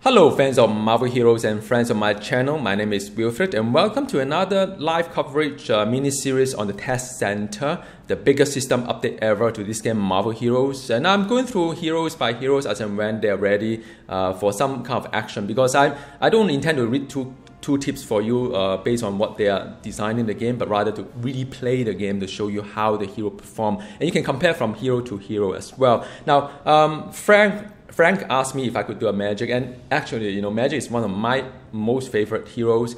Hello fans of Marvel Heroes and friends of my channel, my name is Wilfred and welcome to another live coverage mini-series on the Test Center, the biggest system update ever to this game Marvel Heroes. And I'm going through heroes by heroes as and when they're ready for some kind of action, because I don't intend to read two tips for you based on what they are designing the game, but rather to really play the game to show you how the hero perform. And you can compare from hero to hero as well. Now, Frank asked me if I could do a Magik, and actually, Magik is one of my most favorite heroes.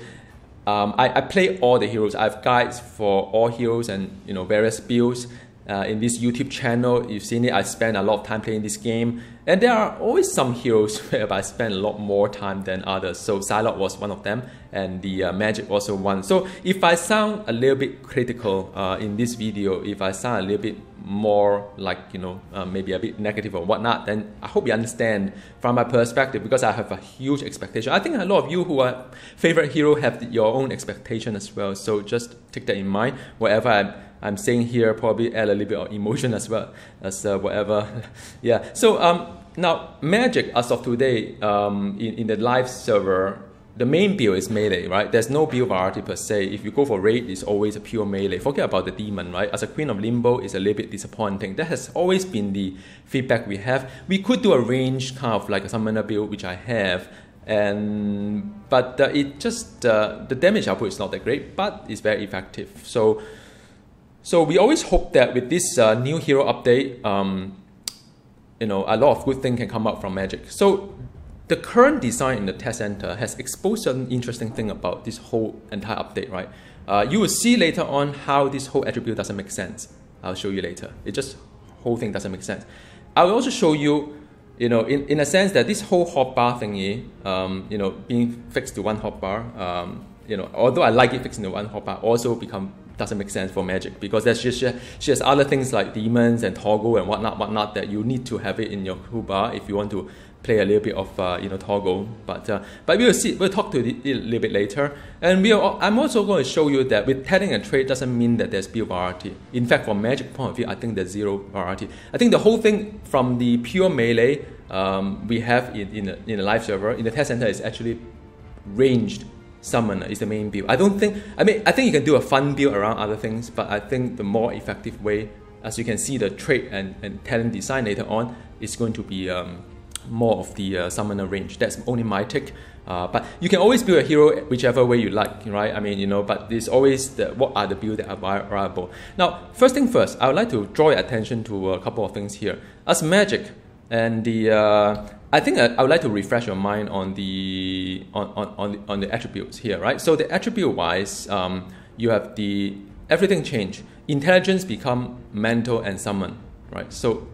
I play all the heroes. I have guides for all heroes and various builds. In this YouTube channel, you've seen it. I spend a lot of time playing this game, and there are always some heroes where I spend a lot more time than others. So Psylocke was one of them, and the Magik also one. So if I sound a little bit critical in this video, if I sound a little bit more like maybe a bit negative or whatnot, then I hope you understand from my perspective, because I have a huge expectation. I think a lot of you who are favorite hero have your own expectation as well. So just take that in mind. Whatever I'm saying here, probably add a little bit of emotion as well as whatever. Yeah. So now Magik, as of today, in the live server, the main build is melee, right? There's no build variety per se. If you go for raid, it's always a pure melee. Forget about the demon, right? As a Queen of Limbo, it's a little bit disappointing. That has always been the feedback we have. We could do a range kind of like a summoner build, which I have, but it just the damage output is not that great, but it's very effective. So we always hope that with this new hero update, a lot of good things can come out from Magik. So the current design in the test center has exposed an interesting thing about this whole entire update, right? You will see later on how this whole attribute doesn't make sense. I'll show you later. It just whole thing doesn't make sense. I will also show you, in a sense that this whole hotbar thingy, being fixed to one hotbar, although I like it fixing to one hotbar, also doesn't make sense for Magik, because there's she has other things like demons and toggle and whatnot that you need to have it in your toolbar if you want to play a little bit of toggle. But we'll see. We'll talk to it a little bit later. And I'm also going to show you that with tagging and trade doesn't mean that there's build variety. In fact, from Magik point of view, I think there's zero variety. I think the whole thing from the pure melee we have in the live server in the test center is actually ranged summoner is the main build. I think you can do a fun build around other things, but I think the more effective way, as you can see the trait and talent design later on, is going to be more of the summoner range. That's only my take. But you can always build a hero whichever way you like, right? But there's always what are the builds that are viable. Now, first thing first, I would like to draw your attention to a couple of things here. As Magik and I think I would like to refresh your mind on the attributes here, right? So the attribute wise, you have everything change. Intelligence become mental and summon, right? So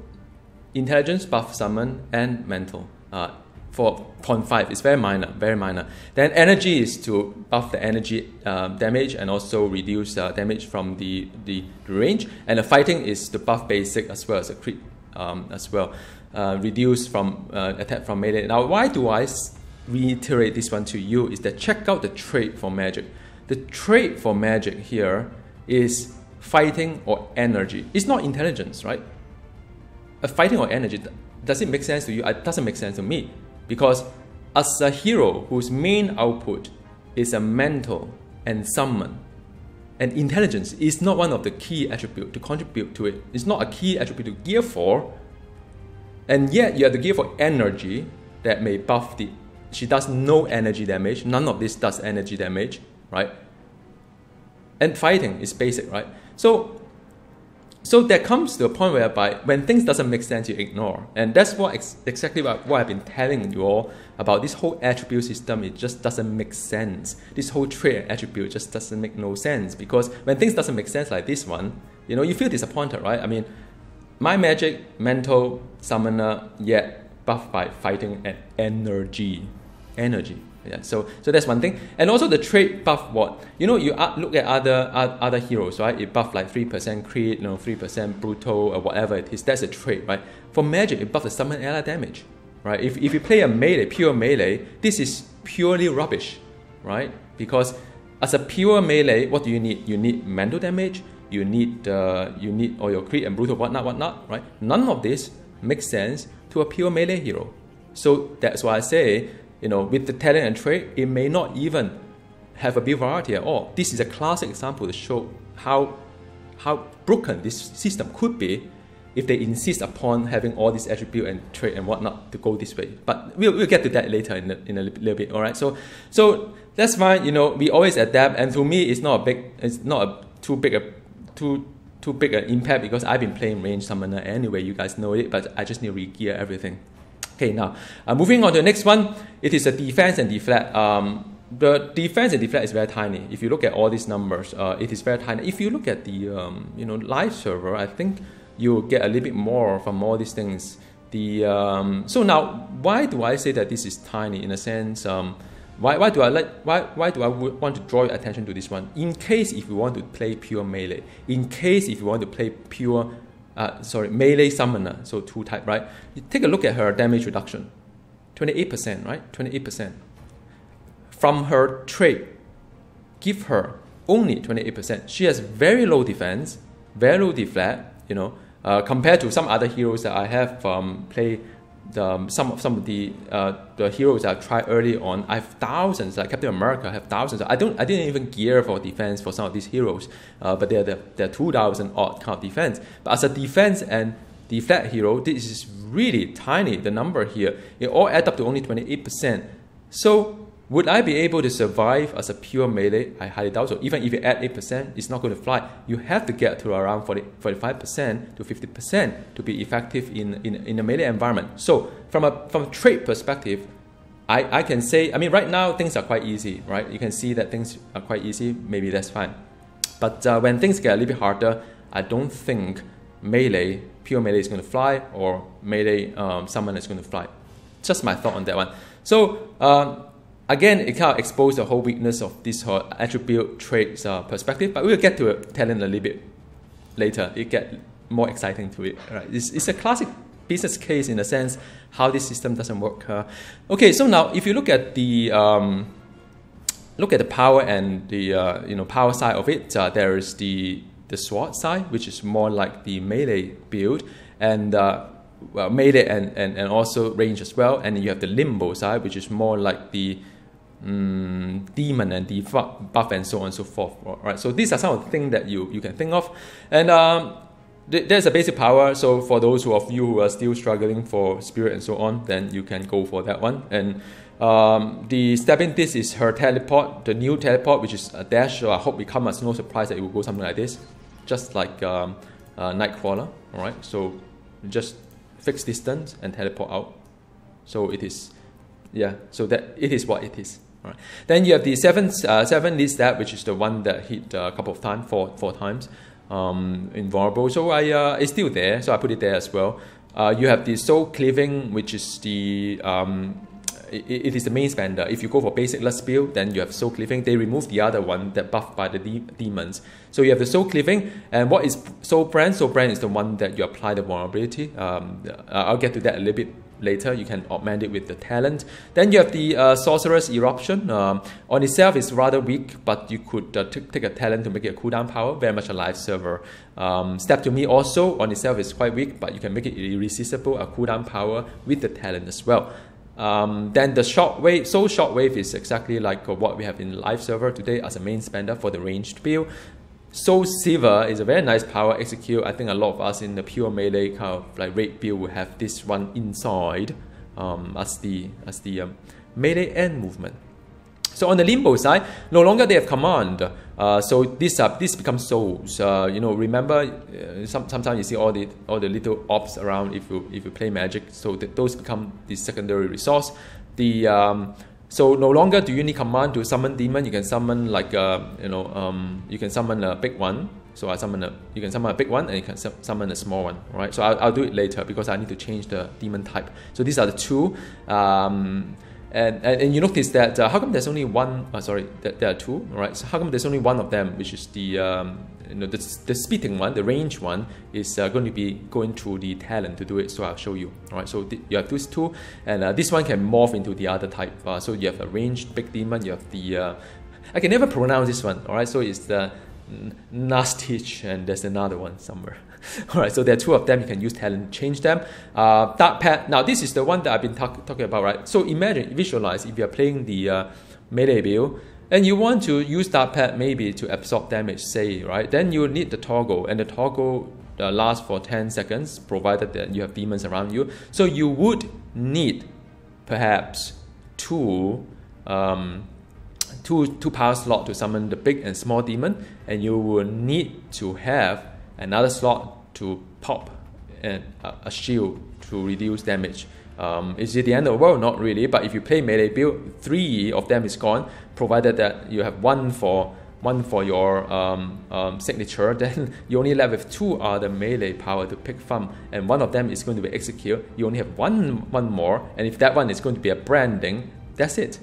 intelligence buff summon and mental for 0.5 is very minor. Then energy is to buff the energy damage and also reduce damage from the range, and the fighting is to buff basic as well as a crit as well. Reduce from attack from melee. Now, why do I reiterate this one to you is that check out the trait for Magik. The trait for Magik here is fighting or energy. It's not intelligence, right? A fighting or energy, does it make sense to you? It doesn't make sense to me, because as a hero whose main output is a mental and summon, and intelligence is not one of the key attributes to contribute to it. It's not a key attribute to gear for. And yet you have to gear for energy that may buff she does no energy damage. None of this does energy damage, right? And fighting is basic, right? So there comes to a point whereby when things doesn't make sense, you ignore. And that's exactly what I've been telling you all about this whole attribute system. It just doesn't make sense. This whole trait attribute just doesn't make no sense, because when things doesn't make sense like this one, you feel disappointed, right? My Magik, mental, summoner, yet buffed by fighting and energy. Yeah, so that's one thing. And also the trait buff what? You look at other heroes, right? It buff like 3% crit, 3% brutal or whatever it is. That's a trait, right? For Magik, it buffs the summon ally damage, right? If you play a melee, pure melee, this is purely rubbish, right? Because as a pure melee, what do you need? You need mental damage. You need all your crit and brutal whatnot, right? None of this makes sense to a pure melee hero. So that's why I say with the talent and trait, it may not even have a build variety at all. This is a classic example to show how broken this system could be if they insist upon having all these attribute and trait and whatnot to go this way. But we'll get to that later in a little bit. All right. So that's fine. We always adapt, and to me, it's not too big an impact because I've been playing range summoner anyway. You guys know it, but I just need to re-gear everything. Okay, now moving on to the next one. It is a defense and deflect. The defense and deflect is very tiny. If you look at all these numbers, it is very tiny. If you look at the live server, I think you'll get a little bit more from all these things. So now, why do I say that this is tiny? In a sense, why do I want to draw your attention to this one? In case if you want to play pure melee, in case if you want to play pure melee summoner, so 2 type, right? You take a look at her damage reduction, 28%, right? 28%. From her trait, give her only 28%. She has very low defense, very low deflect, compared to some other heroes that I have played. Some of the heroes I've tried early on, I have thousands. Like Captain America, I have thousands. I didn't even gear for defense for some of these heroes, but they're 2,000 odd kind of defense. But as a defense and deflect hero, this is really tiny. The number here, it all adds up to only 28%. So would I be able to survive as a pure melee? I highly doubt so. Even if you add 8%, it's not going to fly. You have to get to around 45% to 50% to be effective in a melee environment. So from a trait perspective, I can say, right now things are quite easy, right? You can see that things are quite easy. Maybe that's fine. But when things get a little bit harder, I don't think pure melee is going to fly, or melee summon is going to fly. Just my thought on that one. So again, it kind of exposes the whole weakness of this whole attribute traits perspective, but we'll get to talent a little bit later. It gets more exciting to it. Right? It's a classic business case in a sense how this system doesn't work. Okay, so now if you look at the power and the power side of it, there is the sword side, which is more like the melee build, and melee and also range as well. And then you have the limbo side, which is more like the demon and debuff and so on and so forth. Right? So these are some of the things that you can think of. And there's a basic power. So for those of you who are still struggling for spirit and so on, then you can go for that one. And the stepping this is her teleport, the new teleport, which is a dash. So I hope it comes as no surprise that it will go something like this, just like Nightcrawler. All right. So just fixed distance and teleport out. So it is, so that it is what it is. All right. Then you have the 7 lead step, which is the one that hit a couple of times, four times, invulnerable. So it's still there, so I put it there as well. You have the soul cleaving, which is the it is the main spender. If you go for basic lust build, then you have soul cleaving. They remove the other one that buffed by the demons. So you have the soul cleaving. And what is soul brand? Soul brand is the one that you apply the vulnerability. I'll get to that a little bit later. You can augment it with the talent. Then you have the sorcerer's eruption. On itself is rather weak, but you could take a talent to make it a cooldown power. Very much a live server. Step to me also on itself is quite weak, but you can make it irresistible, a cooldown power with the talent as well. Then the shockwave, Soul Shockwave is exactly like what we have in live server today as a main spender for the ranged build. Soul Silver is a very nice power execute. I think a lot of us in the pure melee kind of like raid build will have this one inside as the melee end movement. So on the limbo side, no longer they have command. So this becomes souls. Remember sometimes you see all the little ops around if you play Magic. So those become the secondary resource. So no longer do you need command to summon demon. You can summon like you can summon a big one. So you can summon a big one and you can summon a small one. Right. So I'll do it later because I need to change the demon type. So these are the two. And you notice that how come there's only one? There are two. Right. So how come there's only one of them, which is the spitting one, the range one, is going to be going through the talent to do it. So I'll show you. All right. So you have these two, and this one can morph into the other type. So you have a ranged big demon. You have the I can never pronounce this one. All right. So it's the Nastich, and there's another one somewhere. All right, so there are two of them. You can use talent to change them. Dark Pet. Now this is the one that I've been talking about, right? So imagine, visualize if you're playing the melee build and you want to use Dark Pet maybe to absorb damage, say, right? Then you need the toggle, and the toggle lasts for 10 seconds, provided that you have demons around you. So you would need perhaps two power slot to summon the big and small demon, and you will need to have another slot to pop a shield to reduce damage. Is it the end of the world? Not really, but if you play melee build, 3 of them is gone, provided that you have one for your signature, then you only left with 2 other melee power to pick from, and one of them is going to be execute. You only have one more, and if that one is going to be a branding, that's it.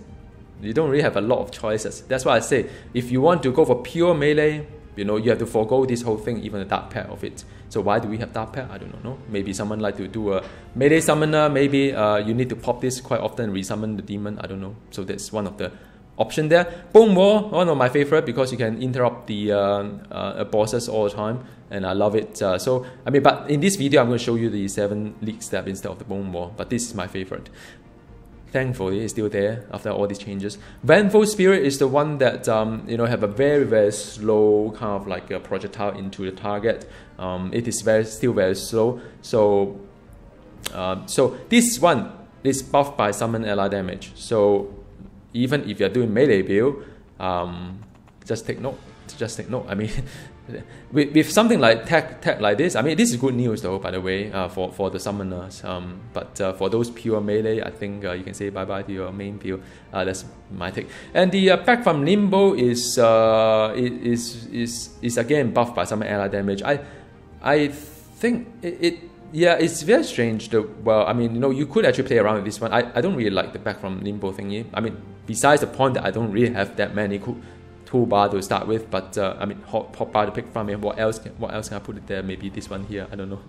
You don't really have a lot of choices. That's why I say, if you want to go for pure melee, you know, you have to forego this whole thing, even the Dark Pet of it. So why do we have Dark Pet? I don't know. Maybe someone like to do a melee summoner. Maybe you need to pop this quite often, resummon the demon. I don't know. So that's one of the option there. Bone Wall, one of my favorite, because you can interrupt the bosses all the time, and I love it. So I mean, but in this video, I'm going to show you the 7 leak step instead of the Bone Wall. But this is my favorite. Thankfully, it's still there after all these changes. Vengeful Spirit is the one that you know, have a very slow kind of like a projectile into the target. It is still very slow. So so this one is buffed by summon ally damage. So even if you're doing melee build, just take note. Just take note. I mean, with something like tech like this, I mean, this is good news though, by the way, for the summoners. But for those pure melee, I think you can say bye bye to your main build. That's my take. And the back from Limbo is again buffed by summon ally damage. I think it's very strange. Well, I mean, you know, you could actually play around with this one. I don't really like the back from Limbo thingy. I mean, besides the point that I don't really have that many toolbar to start with, but I mean, hot bar to pick from. And what else can I put it there? Maybe this one here. I don't know.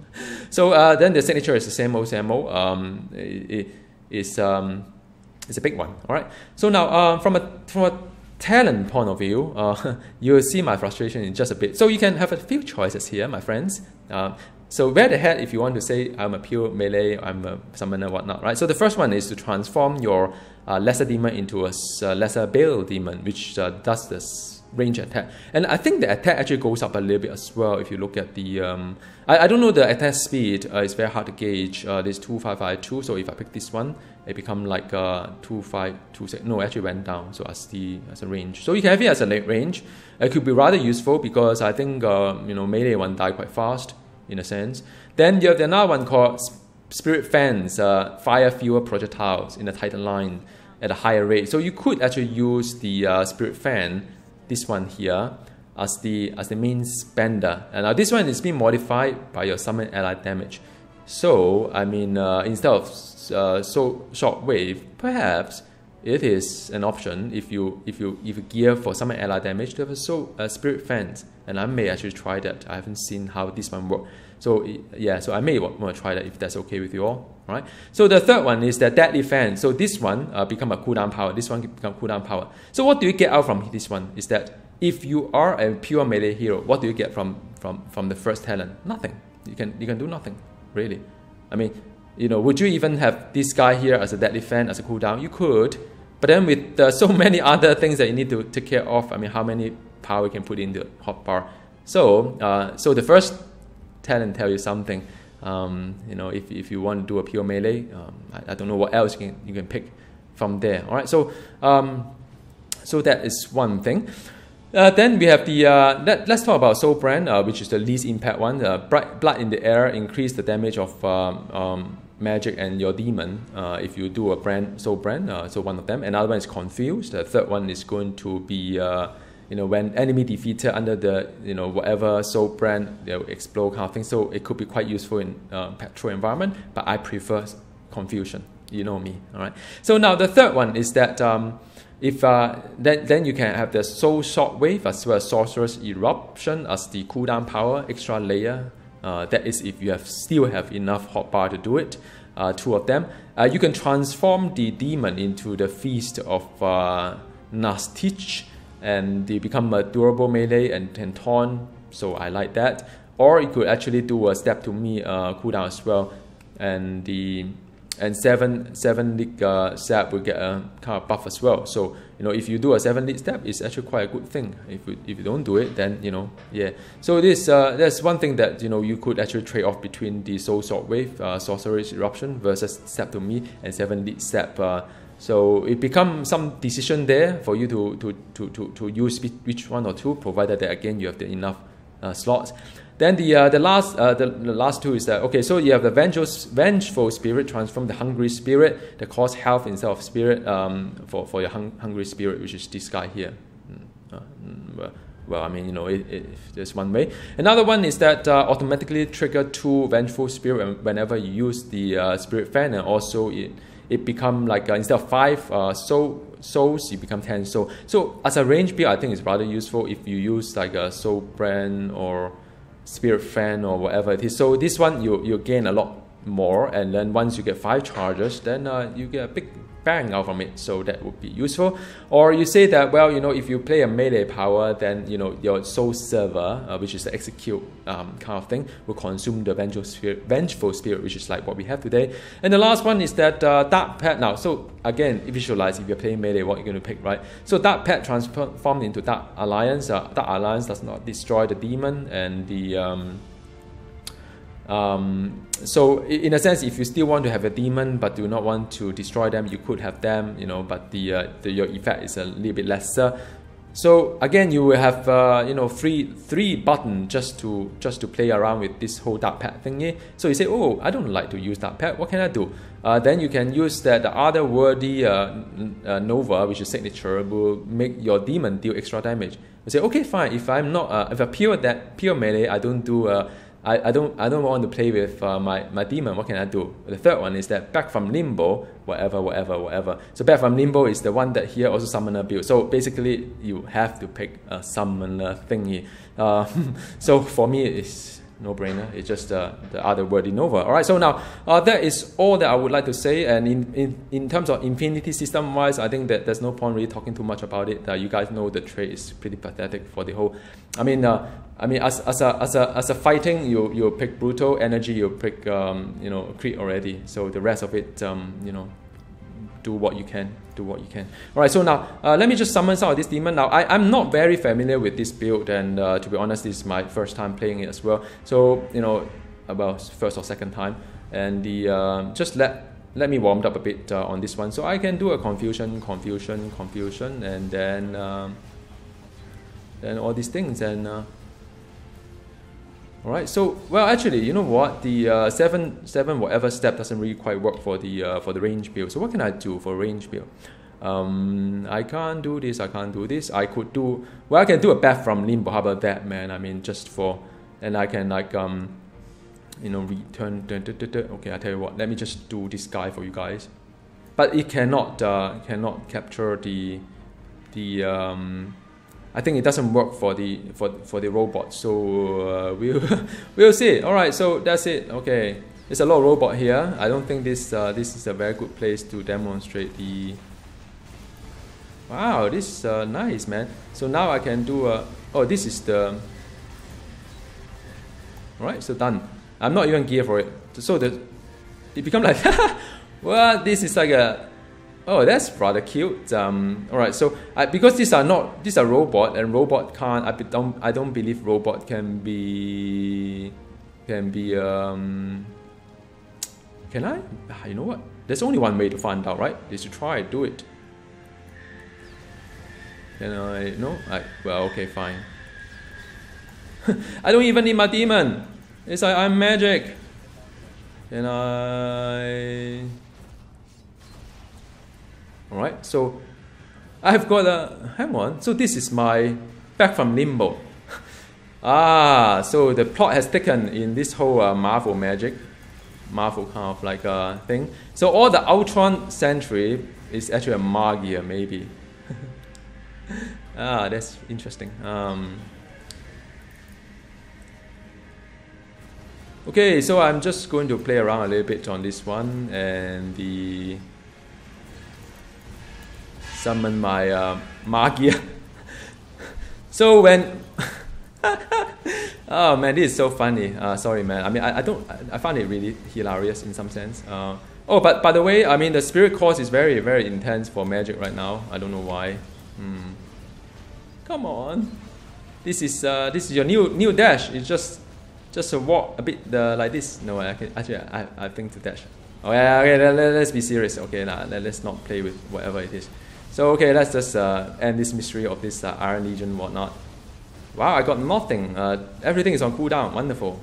So then the signature is the same old. It's a big one. All right. So now from a talent point of view, you will see my frustration in just a bit. So you can have a few choices here, my friends. So where the head, if you want to say I'm a pure melee, I'm a summoner, whatnot, right? So the first one is to transform your lesser demon into a lesser bale demon, which does this range attack. And I think the attack actually goes up a little bit as well. If you look at the, I don't know the attack speed. It's very hard to gauge. There's 2552. So if I pick this one, it becomes like 2526. No, it actually went down. So as a range. So you can have it as a late range. It could be rather useful because I think you know, melee one die quite fast in a sense. Then you have another one called Spirit Fans, fire fewer projectiles in the Titan line at a higher rate. So you could actually use the Spirit Fan, this one here, as the main spender. And now this one is being modified by your summon ally damage. So I mean, instead of so short wave, perhaps it is an option if you gear for summon ally damage to have a Spirit Fans. And I may actually try that. I haven't seen how this one works. So yeah, so I may want to try that if that's okay with you all. Right? So the third one is the Deadly Fan. So this one become a cooldown power. This one become cooldown power. So what do you get out from this one? Is that if you are a pure melee hero, what do you get from the first talent? Nothing. You can do nothing really. I mean, you know, would you even have this guy here as a Deadly Fan as a cooldown? You could, but then with so many other things that you need to take care of. I mean, how many power you can put in the hotbar? So so the first talent tell you something. You know, if you want to do a pure melee, I don't know what else you can pick from there. All right, so so that is one thing. Then we have the let's talk about Soul Brand, which is the least impact one. Bright Blood in the Air increase the damage of Magik and your demon if you do a Soul Brand. So one of them. Another one is Confused. The third one is going to be you know, when enemy defeated under the, you know, whatever Soul Brand, they'll explode kind of thing. So it could be quite useful in patrol environment, but I prefer Confusion. You know me, all right? So now the third one is that if then you can have the Soul Shockwave as well as Sorcerer's Eruption as the cooldown power, extra layer. That is if you still have enough hotbar to do it. 2 of them. You can transform the demon into the Feast of Nastich. and they become a durable melee and taunt. So I like that. Or you could actually do a step to me cooldown as well, and seven league step will get a kind of buff as well. So if you do a 7 league step, it's actually quite a good thing. If you don't do it, then yeah. So this that's one thing that you could actually trade off between the Soul Sword Wave, Sorcerer's Eruption versus step to me and 7 league step. So it becomes some decision there for you to use which one or two, provided that again you have enough slots. Then the last two is that, okay, so you have the vengeful spirit, transform the hungry spirit that costs health instead of spirit for your hungry spirit, which is this guy here. Well, I mean, there's one way. Another one is that automatically trigger 2 vengeful spirit whenever you use the spirit fan, and also it become like instead of 5 souls, you become 10 souls. So as a range build, I think it's rather useful if you use like a soul brand or spirit fan or whatever it is. So this one you gain a lot more, and then once you get 5 charges, then you get a big bang out from it. So that would be useful. Or you say that, well, if you play a melee power, then your soul server, which is the execute kind of thing, will consume the vengeful spirit, which is like what we have today. And the last one is that Dark Pet. Now, so again, visualize if you're playing melee, what you're going to pick, right? So Dark Pet transformed into Dark Alliance. Dark Alliance does not destroy the demon, and the so in a sense, if you still want to have a demon but do not want to destroy them, you could have them, but your effect is a little bit lesser. So again, you will have three button just to play around with this whole Dark Pet thingy. So you say, oh, I don't like to use Dark Pet, what can I do? Then you can use the otherworldly Nova, which is signature, will make your demon deal extra damage. You say, okay, fine. If I'm not if I pure melee, I don't do I don't want to play with my demon. What can I do? The third one is that back from limbo, whatever. So back from limbo is the one that here also summoner build. So basically you have to pick a summoner thingy. So for me it's no brainer. It's just the otherworldly Nova. All right. So now that is all that I would like to say. And in terms of infinity system wise, I think that there's no point really talking too much about it. You guys know the trade is pretty pathetic for the whole. I mean, as a fighting, you pick brutal energy, you pick crit already. So the rest of it, do what you can. All right. So now let me just summon some of this demon. Now I'm not very familiar with this build, and to be honest, this is my first time playing it as well. So about first or second time, and the just let me warm up a bit on this one, so I can do a confusion, and then all these things and. Alright, so well actually, you know what, the 7 whatever step doesn't really quite work for the range build. So what can I do for range build? I can't do this, I could do, well, I can do a bath from limbo. How about that, man? I mean, just for, and I can like return. Okay, I tell you what, let me just do this guy for you guys. But it cannot capture the I think it doesn't work for the robot, so we'll see. All right, so that's it. Okay, there's a lot of robot here. I don't think this is a very good place to demonstrate the. Wow, this is nice, man. So now I can do a. Oh, this is the. All right, so done. I'm not even geared for it. So it becomes like. Well, this is like a. Oh, that's rather cute. All right, so because these are robot, and robot can't. I don't believe robot can be. Can I? You know what? There's only one way to find out, right? Is to try do it. Can I? No. Well, okay, fine. I don't even need my demon. It's like I'm Magik. Can I? Alright, so I've got a, hang on, so this is my back from limbo. So the plot has taken in this whole Marvel Magik, Marvel kind of like thing. So all the Ultron Sentry is actually a Magik maybe. That's interesting. Okay, so I'm just going to play around a little bit on this one, and summon my Magik So when oh man, this is so funny. Sorry, man. I mean, I find it really hilarious in some sense. Oh, but by the way, I mean the spirit course is very, very intense for Magic right now. I don't know why. Come on, this is your new dash. It's just a walk a bit like this. No, I think to dash. Oh yeah, okay. Let's be serious. Okay, let's not play with whatever it is. So okay, let's just end this mystery of this Iron Legion whatnot. Wow, I got nothing. Everything is on cooldown. Wonderful.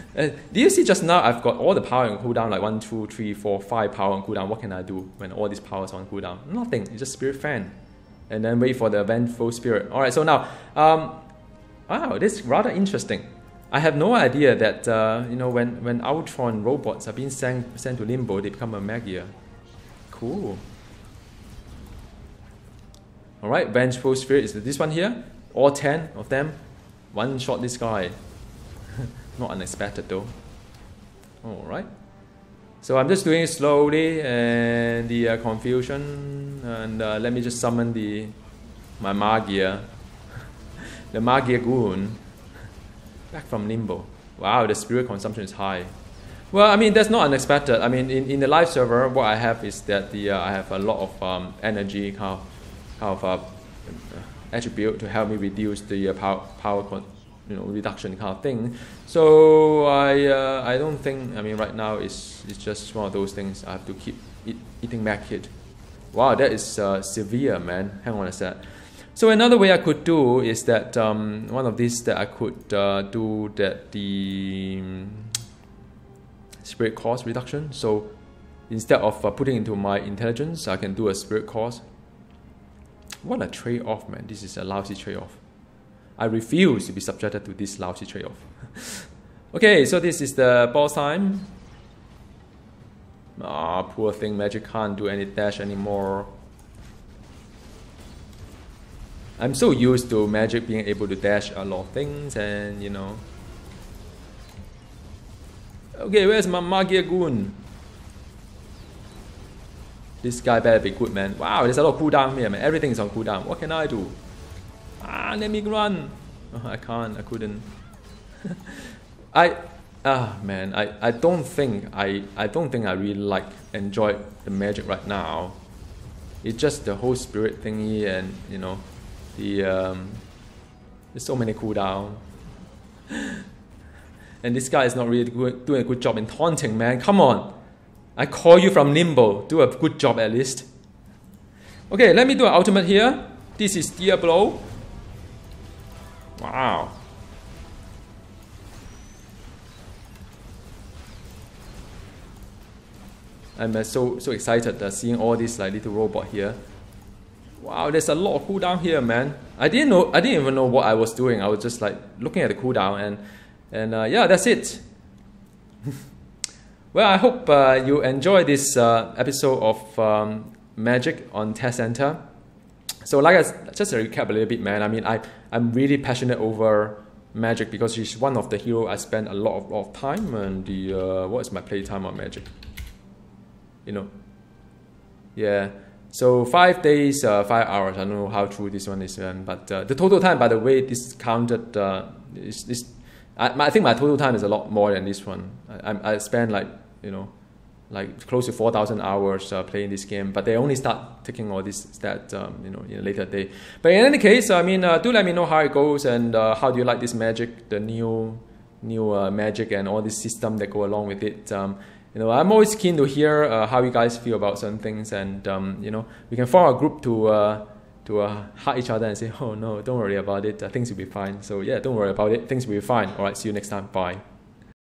Do you see just now I've got all the power on cooldown, like 1, 2, 3, 4, 5 power on cooldown. What can I do when all these powers on cooldown? Nothing. It's just Spirit Fan. And then wait for the Vengeful Spirit. Alright, so now, wow, this is rather interesting. I have no idea that, when Ultron robots are being sent to Limbo, they become a Magik. Cool. Alright, Vengeful Spirit is this one here. All 10 of them. One shot this guy. Not unexpected though. Alright. So I'm just doing it slowly and the confusion. And let me just summon my Magik. The Magik Goon. Back from Limbo. Wow, the spirit consumption is high. Well, I mean, that's not unexpected. I mean, in the live server, what I have is that I have a lot of energy kind of attribute to help me reduce the power reduction kind of thing. So I don't think, I mean, right now it's just one of those things. I have to keep eating Magik. Wow, that is severe, man. Hang on a sec. So another way I could do is that one of these that I could do that the spirit cost reduction. So instead of putting into my intelligence, I can do a spirit cost. What a trade-off, man. This is a lousy trade-off. I refuse to be subjected to this lousy trade-off. Okay, so this is the boss time. Ah, poor thing, Magik can't do any dash anymore. I'm so used to Magik being able to dash a lot of things and, you know. Okay, where's my Magik Goon? This guy better be good, man. Wow, there's a lot of cooldown here, man. Everything is on cooldown. What can I do? Let me run. Oh, I can't. I couldn't. Man. I don't think I really enjoy the Magik right now. It's just the whole spirit thingy, and you know, there's so many cooldown. And this guy is not really doing a good job in taunting, man. Come on. I call you from Limbo. Do a good job at least. Okay, let me do an ultimate here. This is Diablo. Wow. I'm so excited seeing all this little robot here. Wow, there's a lot of cooldown here, man. I didn't even know what I was doing. I was just looking at the cooldown and yeah, that's it. Well, I hope you enjoy this episode of Magik on Test Center. So just to recap a little bit, man, I mean, I'm really passionate over Magik because she's one of the heroes I spend a lot of time, and what is my playtime on Magik? You know, yeah, so 5 days, 5 hours. I don't know how true this one is, but the total time, by the way, this counted, I think my total time is a lot more than this one. I spend close to 4,000 hours playing this game, but they only start taking all this stat in a later day. But in any case, I mean, do let me know how it goes, and how do you like this Magik, the new Magik, and all this system that go along with it. You know, I'm always keen to hear how you guys feel about certain things, and you know, we can form a group to hug each other and say, oh no, don't worry about it, things will be fine. So yeah, don't worry about it, things will be fine. All right, see you next time. Bye.